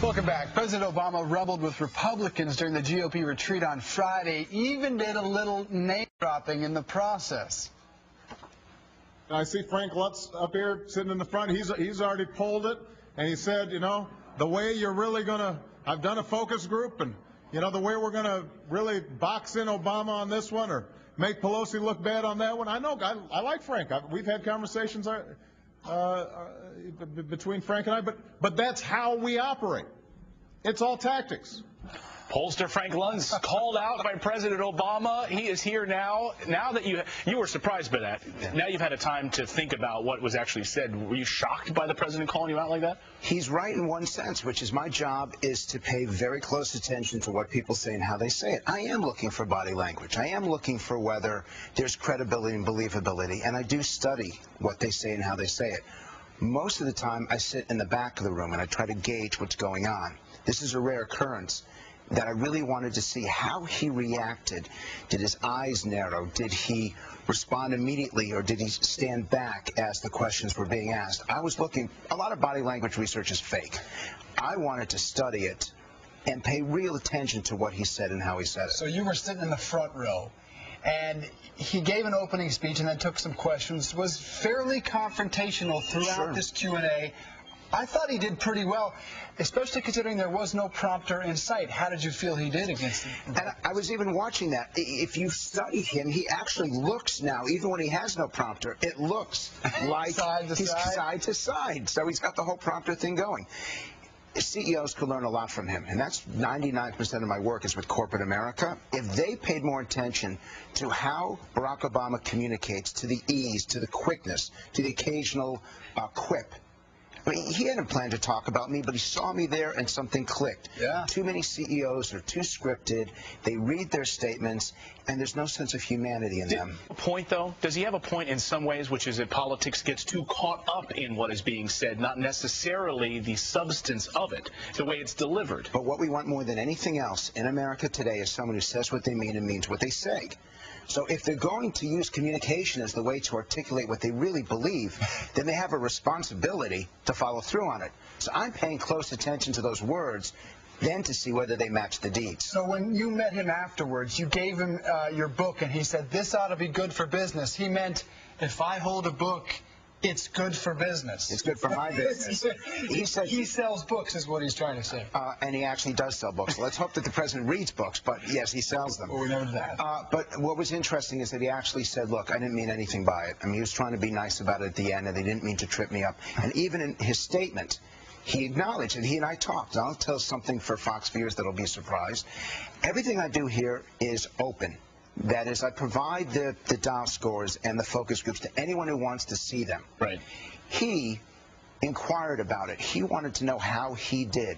Welcome back. President Obama rumbled with Republicans during the GOP retreat on Friday, even did a little name-dropping in the process. I see Frank Luntz up here sitting in the front. He's already pulled it, and he said, you know, the way you're really going to, I've done a focus group, and, you know, the way we're going to really box in Obama on this one or make Pelosi look bad on that one. I know, I like Frank. We've had conversations between Frank and I, but that's how we operate. It's all tactics. Pollster Frank Luntz called out by President Obama. He is here now. Now that you were surprised by that, now you've had a time to think about what was actually said. Were you shocked by the president calling you out like that? He's right in one sense, which is my job is to pay very close attention to what people say and how they say it. I am looking for body language. I am looking for whether there's credibility and believability, and I do study what they say and how they say it. Most of the time, I sit in the back of the room and I try to gauge what's going on. This is a rare occurrence that I really wanted to see how he reacted. Did his eyes narrow? Did he respond immediately, or did he stand back as the questions were being asked? I was looking, a lot of body language research is fake. I wanted to study it and pay real attention to what he said and how he said it. So you were sitting in the front row, and he gave an opening speech and then took some questions, was fairly confrontational throughout this Q&A. I thought he did pretty well, especially considering there was no prompter in sight. How did you feel he did against him? And I was even watching that. If you study him, he actually looks now, even when he has no prompter, it looks like he's side to side. So he's got the whole prompter thing going. CEOs could learn a lot from him, and that's 99% of my work is with corporate America. If they paid more attention to how Barack Obama communicates, to the ease, to the quickness, to the occasional quip. I mean, he hadn't planned to talk about me, but he saw me there and something clicked. Yeah. Too many CEOs are too scripted. They read their statements, and there's no sense of humanity in them. A point, though? Does he have a point in some ways, which is that politics gets too caught up in what is being said, not necessarily the substance of it, the way it's delivered? But what we want more than anything else in America today is someone who says what they mean and means what they say. So if they're going to use communication as the way to articulate what they really believe, then they have a responsibility to follow through on it. So I'm paying close attention to those words, then to see whether they match the deeds. So when you met him afterwards, you gave him your book, and he said, this ought to be good for business. He meant, if I hold a book, it's good for business. It's good for my business. He said he sells books is what he's trying to say. And he actually does sell books. Let's hope that the president reads books, but yes, he sells them. Well, we know that. But what was interesting is that he actually said, look, I didn't mean anything by it. I mean, he was trying to be nice about it at the end, and they didn't mean to trip me up. And even in his statement, he acknowledged, and he and I talked. And I'll tell something for Fox viewers that'll be surprised. Everything I do here is open. That is, I provide the dial scores and the focus groups to anyone who wants to see them. Right. He inquired about it. He wanted to know how he did.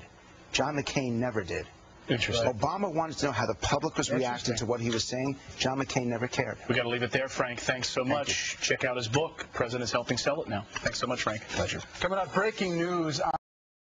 John McCain never did. Interesting. Obama wanted to know how the public was reacting to what he was saying. John McCain never cared. We got to leave it there, Frank. Thanks so much. Check out his book. President's helping sell it now. Thanks so much, Frank. Pleasure. Coming up, breaking news on